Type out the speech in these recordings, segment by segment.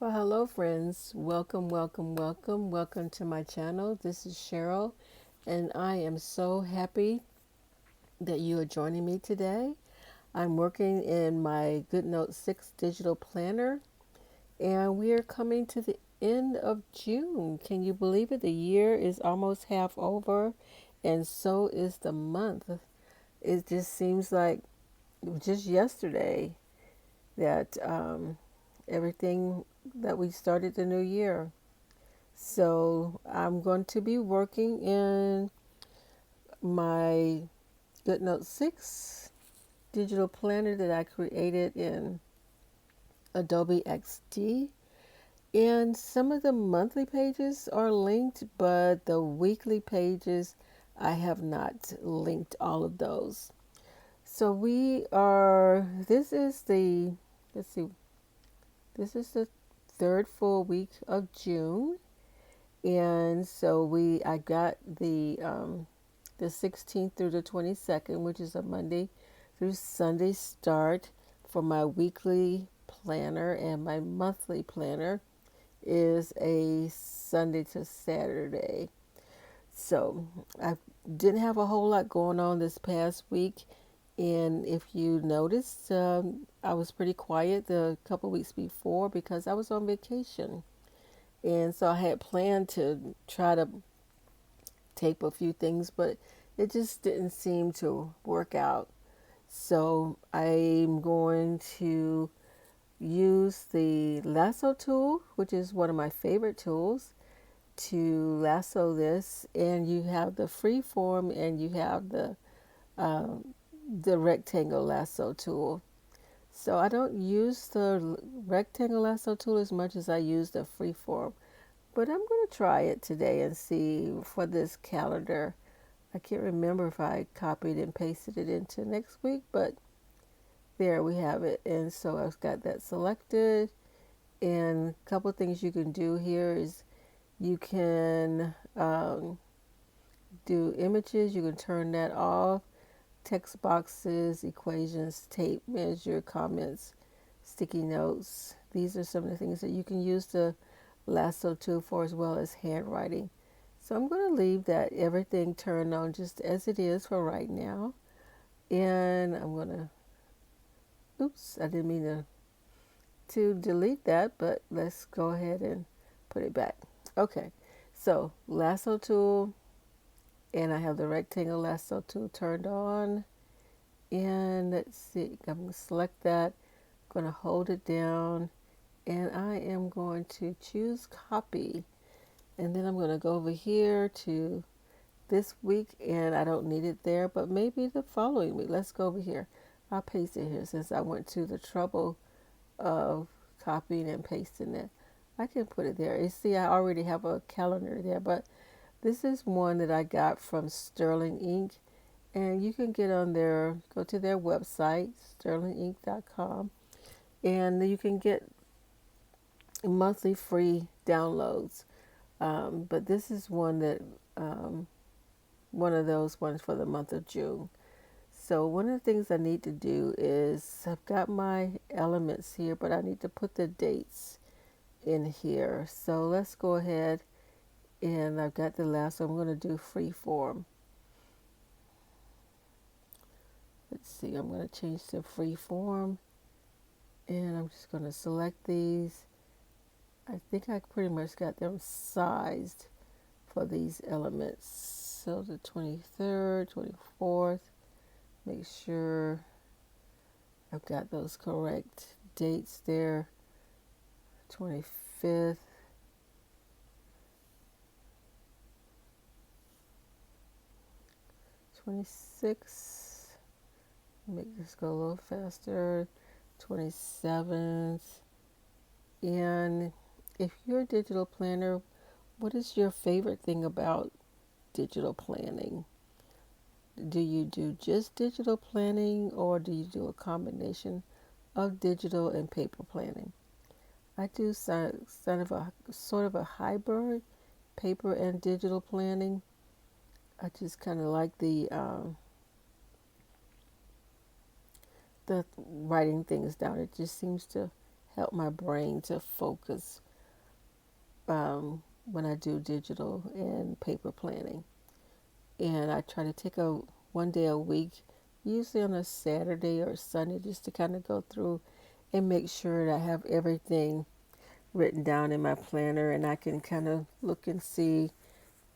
Well, hello, friends. Welcome, welcome, welcome. Welcome to my channel. This is Cheryl, and I am so happy that you are joining me today. I'm working in my GoodNotes 6 digital planner, and we are coming to the end of June. Can you believe it? The year is almost half over, and so is the month. It just seems like just yesterday that everything that we started the new year. So I'm going to be working in my GoodNote 6 digital planner that I created in Adobe XD. And some of the monthly pages are linked, but the weekly pages, I have not linked all of those. So let's see, this is the third full week of June. And so I got the 16th through the 22nd, which is a Monday through Sunday start for my weekly planner, and my monthly planner is a Sunday to Saturday. So I didn't have a whole lot going on this past week, and if you noticed, I was pretty quiet the couple weeks before because I was on vacation. And so I had planned to try to tape a few things, but it just didn't seem to work out. So I'm going to use the lasso tool, which is one of my favorite tools, to lasso this. And you have the free form and you have the rectangle lasso tool. So I don't use the rectangle lasso tool as much as I use the free form. But I'm going to try it today and see for this calendar. I can't remember if I copied and pasted it into next week, but there we have it. And so I've got that selected. And a couple of things you can do here is you can do images, you can turn that off, text boxes, equations, tape, measure, comments, sticky notes. These are some of the things that you can use the lasso tool for, as well as handwriting. So I'm going to leave that everything turned on just as it is for right now. And I'm going to, oops, I didn't mean to delete that, but let's go ahead and put it back. Okay, so lasso tool, and I have the rectangle lasso tool turned on. And let's see, I'm going to select that, I'm going to hold it down, and I am going to choose copy. And then I'm going to go over here to this week, and I don't need it there, but maybe the following week. Let's go over here. I'll paste it here since I went to the trouble of copying and pasting it. I can put it there. You see, I already have a calendar there, but this is one that I got from Sterling Ink, and you can get on there, go to their website, sterlingink.com, and you can get monthly free downloads. But this is um, one of those ones for the month of June. So one of the things I need to do is I've got my elements here, but I need to put the dates in here. So let's go ahead, and I've got the last one. I'm going to do free form. Let's see, I'm going to change to free form, and I'm just going to select these. I think I pretty much got them sized for these elements. So the 23rd, 24th, make sure I've got those correct dates there. 25th, 26th, make this go a little faster. 27th. And if you're a digital planner, what is your favorite thing about digital planning? Do you do just digital planning, or do you do a combination of digital and paper planning? I do sort of a hybrid, paper and digital planning. I just kind of like the writing things down. It just seems to help my brain to focus when I do digital and paper planning. And I try to take a one day a week, usually on a Saturday or Sunday, just to kind of go through and make sure that I have everything written down in my planner, and I can kind of look and see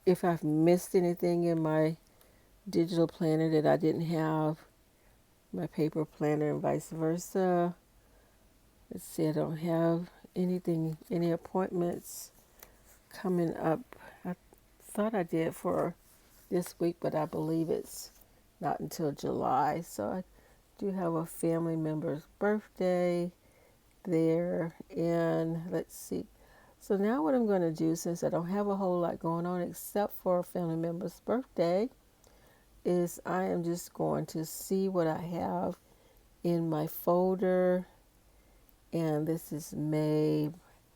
if I've missed anything in my digital planner that I didn't have my paper planner, and vice versa. Let's see, I don't have anything, any appointments coming up. I thought I did for this week, but I believe it's not until July. So I do have a family member's birthday there. And let's see. So now what I'm going to do, since I don't have a whole lot going on except for a family member's birthday, is I am just going to see what I have in my folder. And this is May.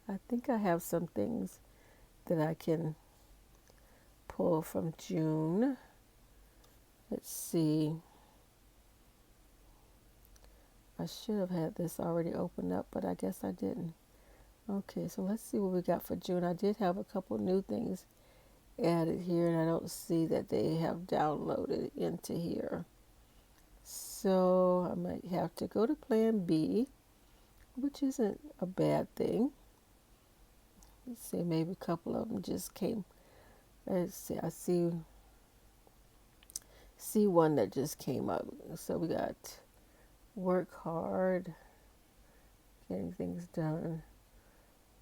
I think I have some things that I can pull from June. Let's see. I should have had this already opened up, but I guess I didn't. Okay, so let's see what we got for June. I did have a couple new things added here, and I don't see that they have downloaded into here. So I might have to go to Plan B, which isn't a bad thing. Let's see, maybe a couple of them just came. Let's see, I see one that just came up. So we got work hard, getting things done.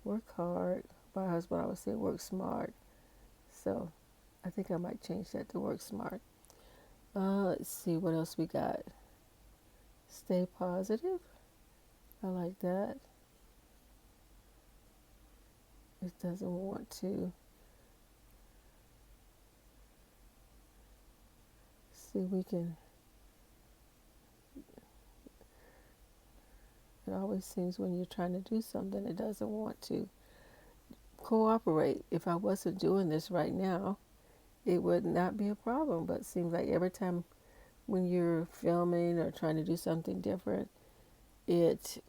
Work hard. My husband always said work smart. So I think I might change that to work smart. Let's see what else we got. Stay positive. I like that. It doesn't want to. See, we can. It always seems when you're trying to do something, it doesn't want to cooperate. If I wasn't doing this right now, it would not be a problem. But it seems like every time when you're filming or trying to do something different, it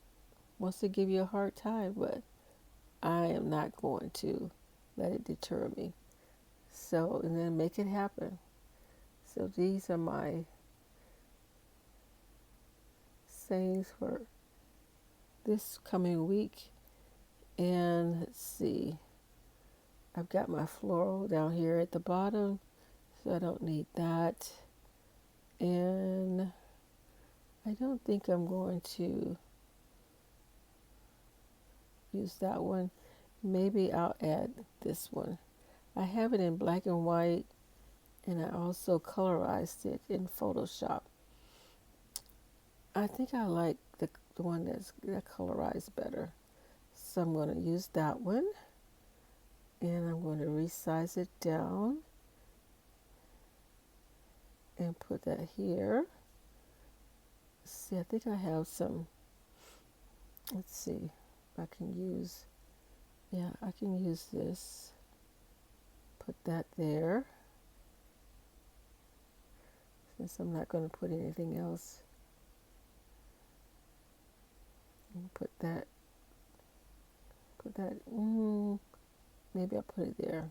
wants to give you a hard time. But I am not going to let it deter me. So, and then make it happen. So these are my sayings for this coming week. And let's see, I've got my floral down here at the bottom, so I don't need that. And I don't think I'm going to use that one. Maybe I'll add this one. I have it in black and white, and I also colorized it in Photoshop. I think I like the one that colorized better. So I'm going to use that one, and I'm going to resize it down and put that here. See, I think I have some, let's see if I can use, yeah, I can use this. Put that there. Since I'm not going to put anything else. Put that, maybe I'll put it there.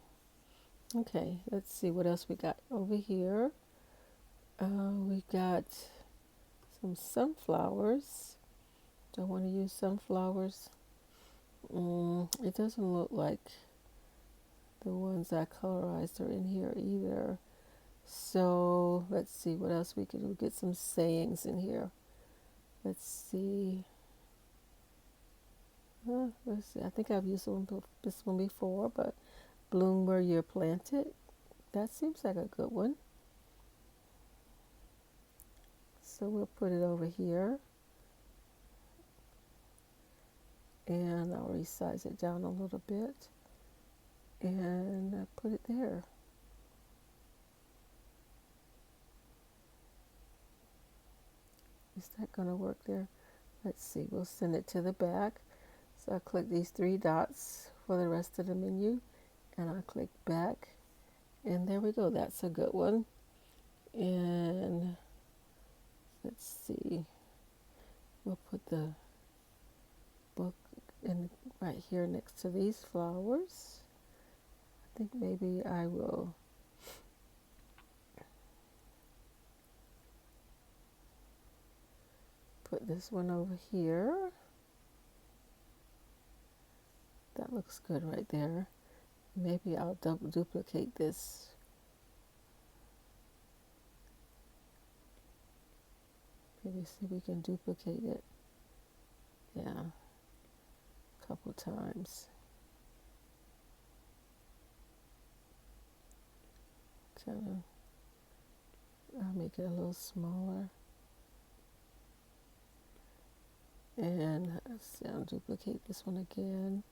Okay, let's see what else we got over here. We got some sunflowers. Do I want to use sunflowers? It doesn't look like the ones I colorized are in here either. So let's see what else we can do. Get some sayings in here. Let's see. Let's see. I think I've used this one before, but bloom where you're planted. That seems like a good one. So we'll put it over here. And I'll resize it down a little bit. And I put it there. Is that going to work there? Let's see. We'll send it to the back. So I click these three dots for the rest of the menu. And I click back. And there we go. That's a good one. And let's see. We'll put the book And right here next to these flowers, I think maybe I will put this one over here. That looks good right there. Maybe I'll duplicate this. Maybe see if we can duplicate it. Yeah, a couple times. Kind of, I'll make it a little smaller. And I'll duplicate this one again.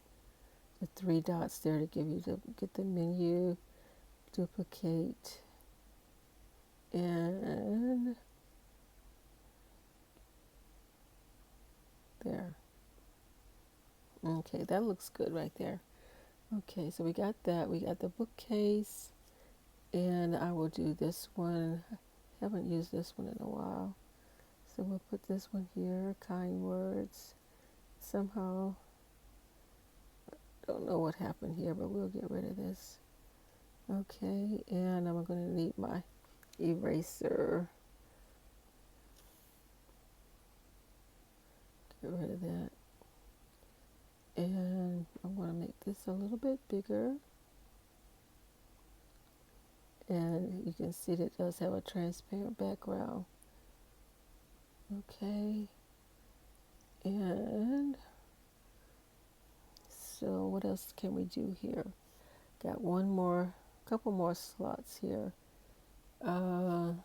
The three dots there to give you to get the menu. Duplicate. And there. Okay, that looks good right there. Okay, so we got that. We got the bookcase. And I will do this one. Haven't used this one in a while. So we'll put this one here, kind words. Somehow, don't know what happened here, but we'll get rid of this. Okay, and I'm going to need my eraser. Get rid of that. And I want to make this a little bit bigger. And you can see that it does have a transparent background. Okay. And so what else can we do here? Got couple more slots here. Don't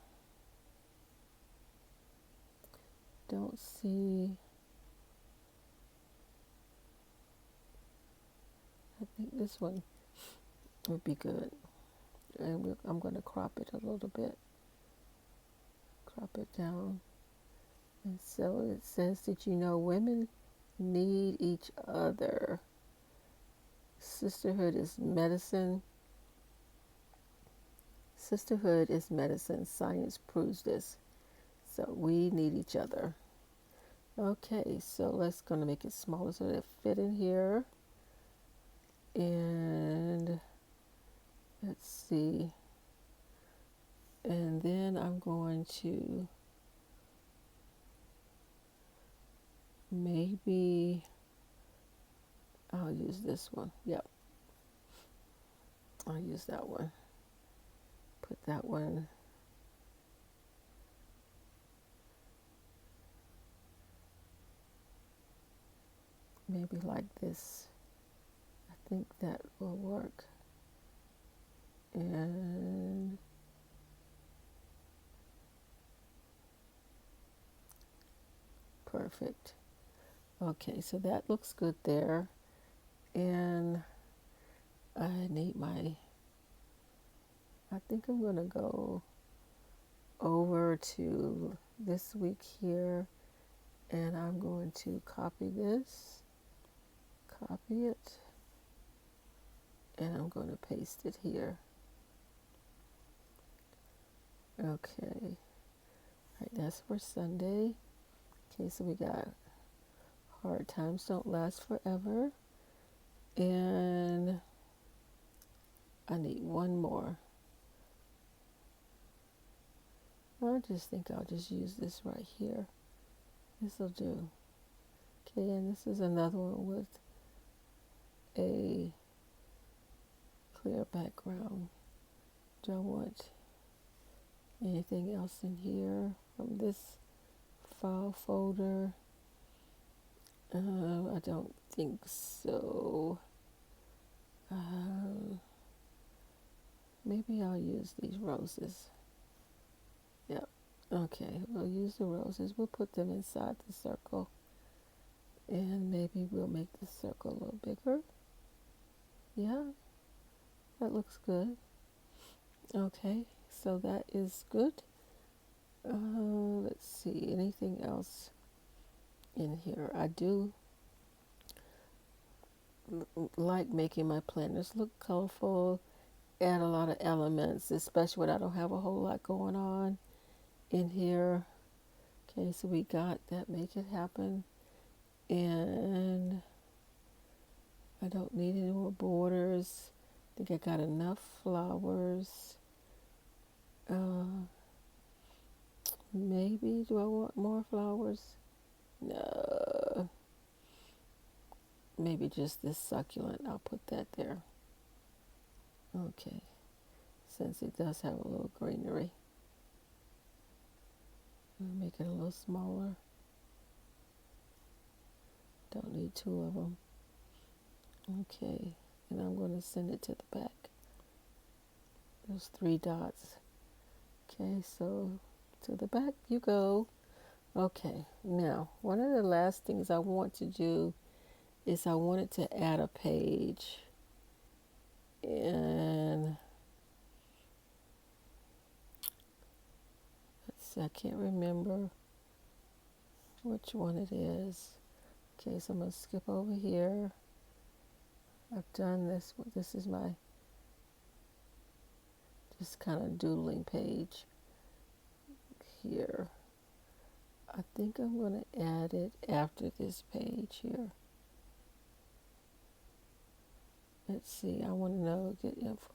see. I think this one would be good. And I'm going to crop it a little bit. Crop it down. And so it says that women need each other. Sisterhood is medicine. Sisterhood is medicine. Science proves this. So we need each other. Okay, so let's gonna make it smaller so that it fit in here. And let's see. And then I'm going to maybe I'll use this one. Yep. I'll use that one. Put that one. Maybe like this. I think that will work. And perfect. Okay, so that looks good there. And I think I'm going to go over to this week here, and I'm going to copy this, copy it, and I'm going to paste it here. Okay, all right, that's for Sunday. Okay, so we got hard times don't last forever, and I need one more. I just think I'll just use this right here. This will do. Okay, and this is another one with a clear background. Do I want anything else in here from this file folder? I don't think so. Maybe I'll use these roses. Yep. Okay, we'll use the roses. We'll put them inside the circle. And maybe we'll make the circle a little bigger. Yeah, that looks good. Okay, so that is good. Let's see, anything else in here? I do like making my planners look colorful, add a lot of elements, especially when I don't have a whole lot going on in here. Okay, so we got that, make it happen. And don't need any more borders. I think I got enough flowers. Maybe, do I want more flowers? No. Maybe just this succulent. I'll put that there. Okay. Since it does have a little greenery. I'll make it a little smaller. Don't need two of them. Okay. And I'm going to send it to the back. Those 3 dots. Okay, so to the back you go. Okay, now one of the last things I want to do is I wanted to add a page, and let's see, I can't remember which one it is. Okay, so I'm going to skip over here. I've done this. This is my just kind of doodling page here. I think I'm going to add it after this page here. Let's see, I want to know, get info.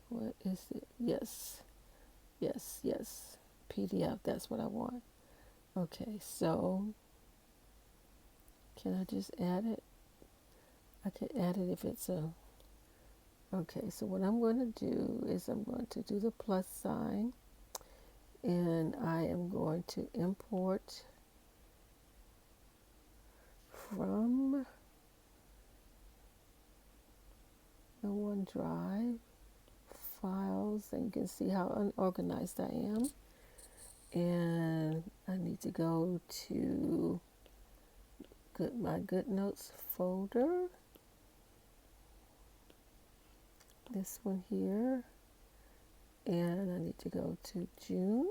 What is it? Yes. PDF, that's what I want. Okay, so can I just add it? I can add it if it's a... Okay, so what I'm going to do is I'm going to do the plus sign, and I am going to import from the OneDrive files, and you can see how unorganized I am. And I need to go to my GoodNotes folder. This one here. And I need to go to June.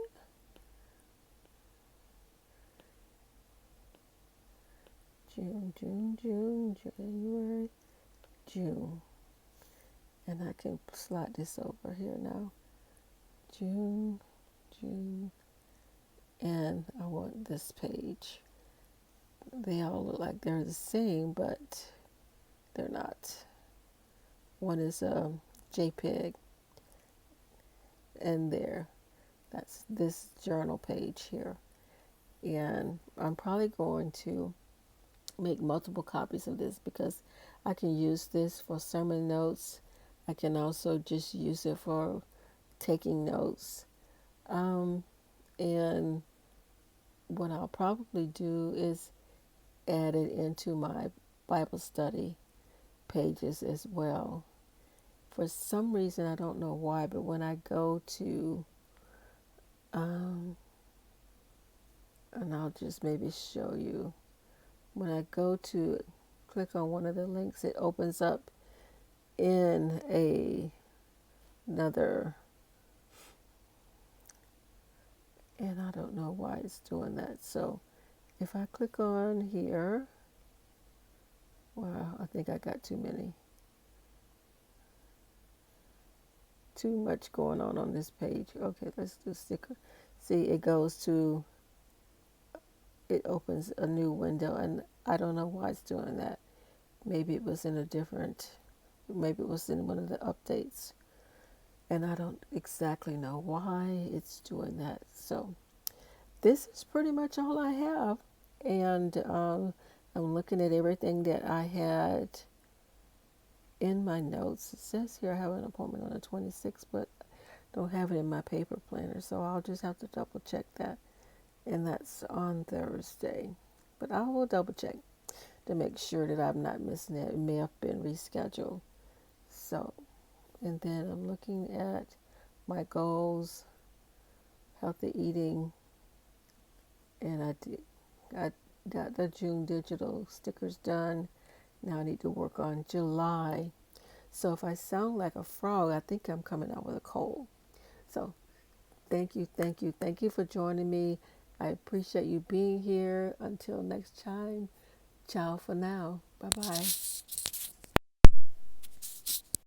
January, June. And I can slide this over here now. June. And I want this page. They all look like they're the same, but they're not. One is a JPEG, and that's this journal page here. And I'm probably going to make multiple copies of this because I can use this for sermon notes. I can also just use it for taking notes. And what I'll probably do is add it into my Bible study pages as well. For some reason, I don't know why, but when I go to, and I'll just maybe show you, when I go to click on one of the links, it opens up in another, and I don't know why it's doing that. So if I click on here, wow, I think I got too much going on this page. Okay, let's do sticker. See, it opens a new window, and I don't know why it's doing that. Maybe it was in maybe it was in one of the updates, and I don't exactly know why it's doing that. So this is pretty much all I have, and I'm looking at everything that I had in my notes. It says here I have an appointment on the 26th, but don't have it in my paper planner, so I'll just have to double check that, and that's on Thursday. But I will double check to make sure that I'm not missing it. It may have been rescheduled. So, and then I'm looking at my goals, healthy eating, and I got the June digital stickers done. Now I need to work on July. So if I sound like a frog, I think I'm coming out with a cold. So thank you for joining me. I appreciate you being here. Until next time, ciao for now. Bye-bye.